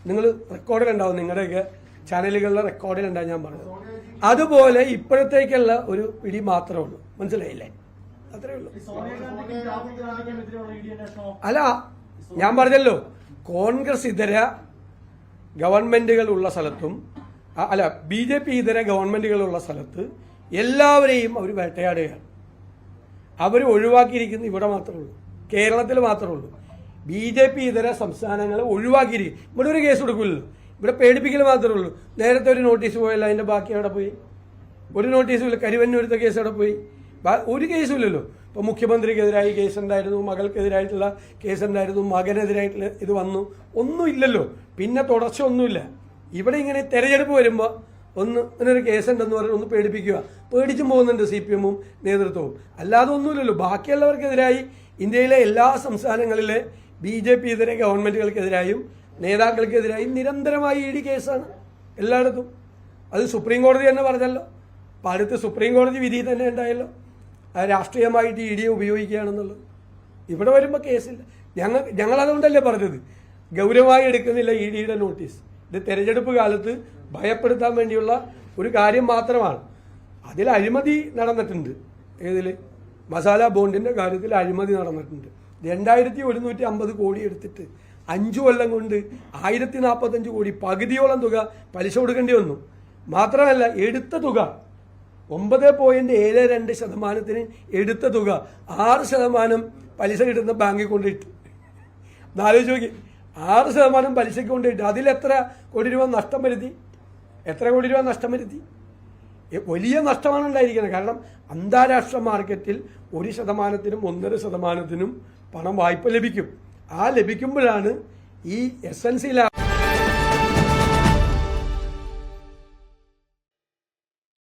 നിങ്ങൾ റെക്കോർഡിലുണ്ടാവും, നിങ്ങളുടെയൊക്കെ ചാനലുകളിലെ റെക്കോർഡിലുണ്ടാവും ഞാൻ പറഞ്ഞത്. അതുപോലെ ഇപ്പോഴത്തേക്കുള്ള ഒരു പിടി മാത്രമേ ഉള്ളൂ. മനസ്സിലായില്ലേ? അത്രേ ഉള്ളൂ. അല്ല, ഞാൻ പറഞ്ഞല്ലോ, കോൺഗ്രസ് ഇതര ഗവൺമെന്റുകൾ ഉള്ള സ്ഥലത്തും അല്ല BJP ഇതര ഗവൺമെന്റുകളുള്ള സ്ഥലത്ത് എല്ലാവരെയും അവർ വേട്ടയാടുകയാണ്. അവർ ഒഴിവാക്കിയിരിക്കുന്ന ഇവിടെ മാത്രമേ ഉള്ളൂ, കേരളത്തിൽ മാത്രമേ ഉള്ളൂ. BJP ഇതര സംസ്ഥാനങ്ങളെ ഒഴിവാക്കിയിരിക്കും. ഇവിടെ ഒരു കേസ് കൊടുക്കില്ലല്ലോ, ഇവിടെ പേടിപ്പിക്കൽ മാത്രമേ ഉള്ളൂ. നേരത്തെ ഒരു നോട്ടീസ് പോയല്ലോ, അതിന്റെ ബാക്കി അവിടെ പോയി. ഒരു നോട്ടീസും ഇല്ല. കരുവന്നൂരത്തെ കേസ് അവിടെ പോയി. ഒരു കേസും ഇല്ലല്ലോ. ഇപ്പോൾ മുഖ്യമന്ത്രിക്കെതിരായി കേസുണ്ടായിരുന്നു, മകൾക്കെതിരായിട്ടുള്ള കേസുണ്ടായിരുന്നു, മകനെതിരായിട്ടുള്ള ഇത് വന്നു, ഒന്നും ഇല്ലല്ലോ. പിന്നെ തുടർച്ച ഒന്നുമില്ല. ഇവിടെ ഇങ്ങനെ തെരഞ്ഞെടുപ്പ് വരുമ്പോൾ ഇങ്ങനൊരു കേസുണ്ടെന്ന് പറഞ്ഞ് ഒന്ന് പേടിപ്പിക്കുക. പേടിച്ചും പോകുന്നുണ്ട് CPM-ഉം നേതൃത്വവും. അല്ലാതെ ഒന്നുമില്ലല്ലോ. ബാക്കിയുള്ളവർക്കെതിരായി ഇന്ത്യയിലെ എല്ലാ സംസ്ഥാനങ്ങളിലെ BJP ഇതര ഗവൺമെന്റുകൾക്കെതിരായും നേതാക്കൾക്കെതിരായും നിരന്തരമായി ED കേസാണ് എല്ലായിടത്തും. അത് സുപ്രീം കോടതി തന്നെ പറഞ്ഞല്ലോ. അപ്പം അടുത്ത് സുപ്രീം കോടതി വിധി തന്നെ ഉണ്ടായല്ലോ, രാഷ്ട്രീയമായിട്ട് EDയെ ഉപയോഗിക്കുകയാണെന്നുള്ളത്. ഇവിടെ വരുമ്പോൾ കേസില്ല. ഞങ്ങളതുകൊണ്ടല്ലേ പറഞ്ഞത് ഗൗരവമായി എടുക്കുന്നില്ല EDയുടെ നോട്ടീസ്. ഇത് തെരഞ്ഞെടുപ്പ് കാലത്ത് ഭയപ്പെടുത്താൻ വേണ്ടിയുള്ള ഒരു കാര്യം മാത്രമാണ്. അതിൽ അഴിമതി നടന്നിട്ടുണ്ട്. ഏതിൽ? മസാല ബോണ്ടിന്റെ കാര്യത്തിൽ അഴിമതി നടന്നിട്ടുണ്ട്. 2150 കോടി എടുത്തിട്ട് 5 കൊല്ലം കൊണ്ട് 1045 കോടി, പകുതിയോളം തുക പലിശ കൊടുക്കേണ്ടി വന്നു. മാത്രമല്ല, എടുത്ത തുക 9.72% എടുത്ത തുക 6% പലിശ കിട്ടുന്ന ബാങ്കിൽ കൊണ്ടിട്ട്. ആലോചിച്ച് നോക്കി, 6% പലിശയ്ക്ക് കൊണ്ടിട്ട് അതിലെത്ര കോടി രൂപ നഷ്ടം വരുത്തി? എത്ര കോടി രൂപ നഷ്ടം വരുത്തി? വലിയ നഷ്ടമാണ് ഉണ്ടായിരിക്കുന്നത്. കാരണം അന്താരാഷ്ട്ര മാർക്കറ്റിൽ 1%-നും 1.5%-നും പണം വായ്പ ലഭിക്കും. ആ ലഭിക്കുമ്പോഴാണ് ഈ SNC